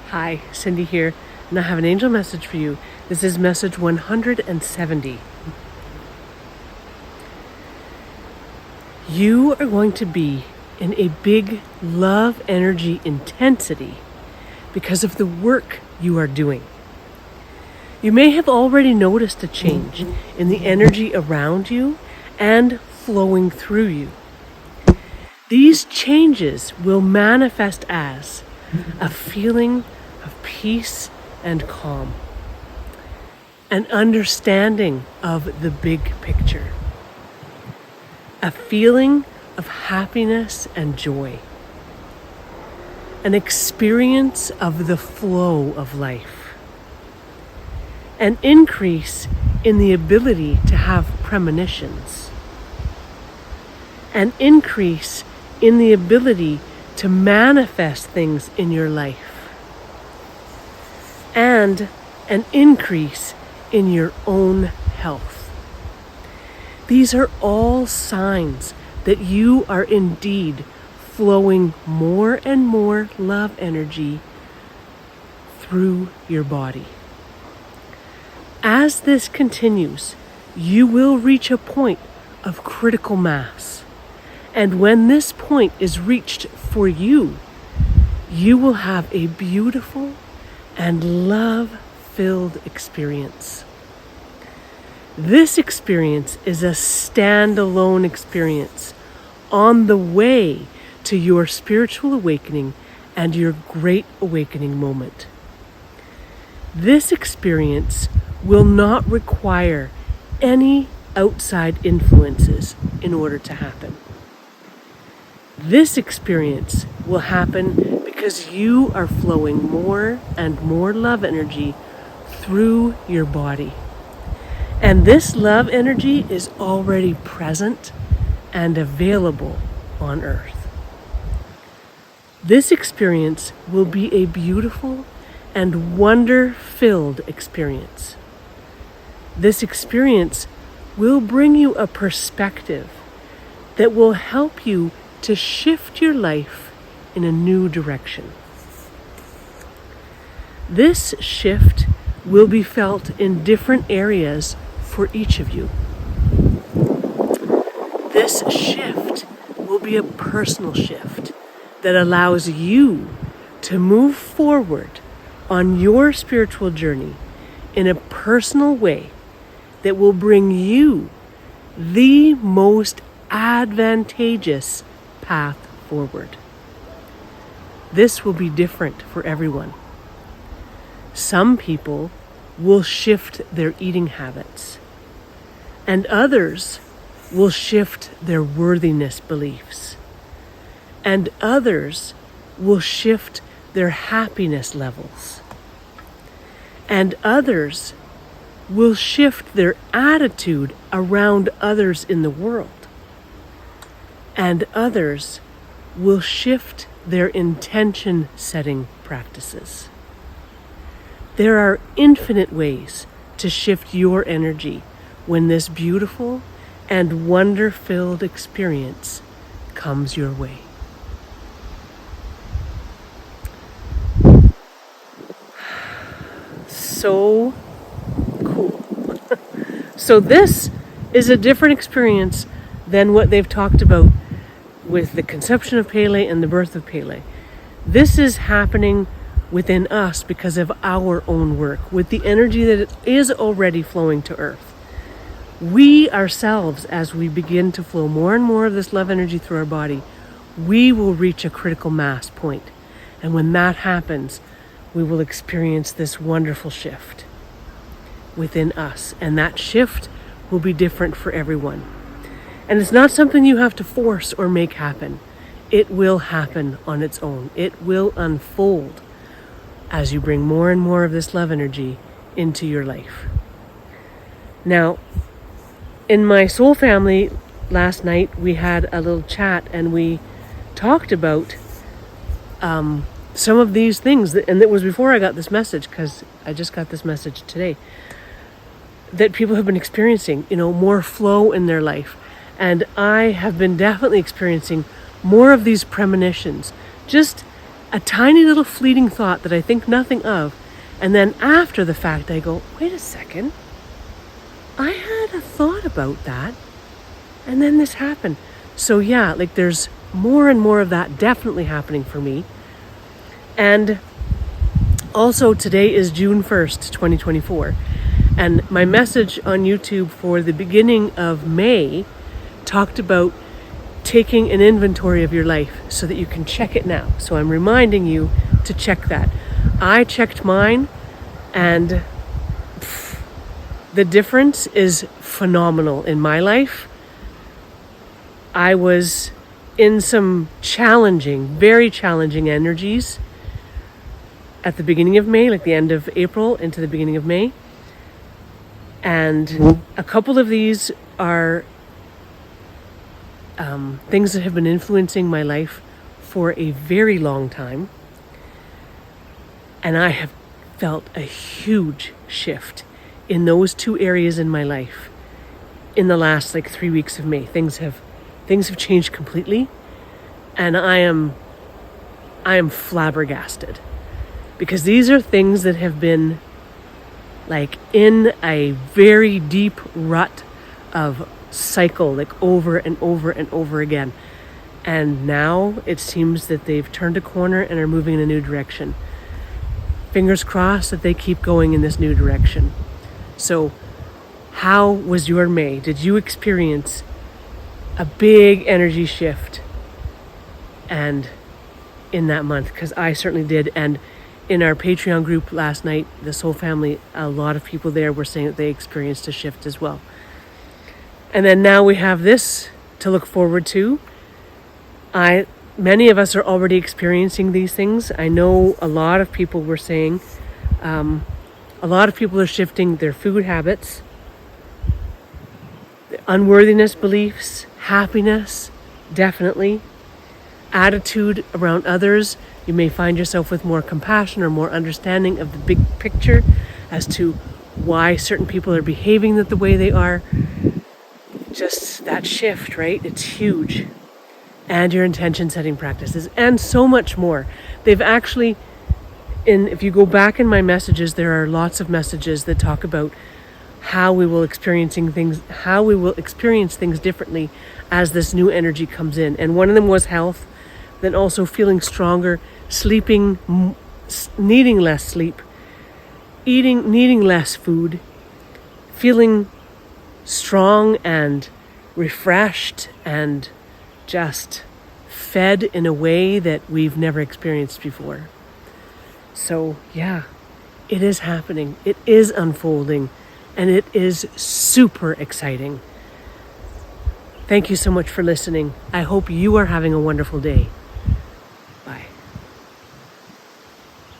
Hi, Cindy here, and I have an angel message for you. This is message 170. You are going to be in a big love energy intensity because of the work you are doing. You may have already noticed a change in the energy around you and flowing through you. These changes will manifest as a feeling of peace and calm, an understanding of the big picture, a feeling of happiness and joy, an experience of the flow of life, an increase in the ability to have premonitions, an increase in the ability to manifest things in your life, and an increase in your own health. These are all signs that you are indeed flowing more and more love energy through your body. As this continues, you will reach a point of critical mass. And when this point is reached for you, you will have a beautiful and love-filled experience. This experience is a standalone experience on the way to your spiritual awakening and your great awakening moment. This experience will not require any outside influences in order to happen. This experience will happen because you are flowing more and more love energy through your body. And this love energy is already present and available on Earth. This experience will be a beautiful and wonder-filled experience. This experience will bring you a perspective that will help you to shift your life in a new direction. This shift will be felt in different areas for each of you. This shift will be a personal shift that allows you to move forward on your spiritual journey in a personal way that will bring you the most advantageous path forward. This will be different for everyone. Some people will shift their eating habits, and others will shift their worthiness beliefs, and others will shift their happiness levels, and others will shift their attitude around others in the world, and others will shift their intention setting practices. There are infinite ways to shift your energy when this beautiful and wonder-filled experience comes your way. So cool. So this is a different experience than what they've talked about with the conception of Pele and the birth of Pele. This is happening within us because of our own work, with the energy that is already flowing to Earth. We ourselves, as we begin to flow more and more of this love energy through our body, we will reach a critical mass point. And when that happens, we will experience this wonderful shift within us. And that shift will be different for everyone. And it's not something you have to force or make happen. It will happen on its own. It will unfold as you bring more and more of this love energy into your life. Now, in my soul family last night, we had a little chat and we talked about some of these things. And it was before I got this message, because I just got this message today, that people have been experiencing, more flow in their life. And I have been definitely experiencing more of these premonitions, just a tiny little fleeting thought that I think nothing of. And then after the fact, I go, wait a second. I had a thought about that. And then this happened. So yeah, like there's more and more of that definitely happening for me. And also today is June 1st, 2024. And my message on YouTube for the beginning of May talked about taking an inventory of your life so that you can check it now. So I'm reminding you to check that. I checked mine, and the difference is phenomenal in my life. I was in some challenging, very challenging energies at the beginning of May, like the end of April into the beginning of May. And a couple of these are things that have been influencing my life for a very long time. And I have felt a huge shift in those two areas in my life in the last 3 weeks of May. Things have changed completely, and I am flabbergasted, because these are things that have been in a very deep rut of cycle, over and over and over again. And now it seems that they've turned a corner and are moving in a new direction. Fingers crossed that they keep going in this new direction. So how was your May? Did you experience a big energy shift and in that month? Because I certainly did. And in our Patreon group last night, the Soul Family, a lot of people there were saying that they experienced a shift as well. And then now we have this to look forward to. Many of us are already experiencing these things. I know a lot of people were saying, a lot of people are shifting their food habits, unworthiness beliefs, happiness, definitely. Attitude around others. You may find yourself with more compassion or more understanding of the big picture as to why certain people are behaving the way they are. Just that shift, right? It's huge. And your intention setting practices, and so much more. They've actually, if you go back in my messages, there are lots of messages that talk about how we will experience things differently as this new energy comes in. And one of them was health, then also feeling stronger, sleeping, needing less sleep, needing less food, feeling strong and refreshed and just fed in a way that we've never experienced before. So yeah, it is happening. It is unfolding, and it is super exciting. Thank you so much for listening. I hope you are having a wonderful day.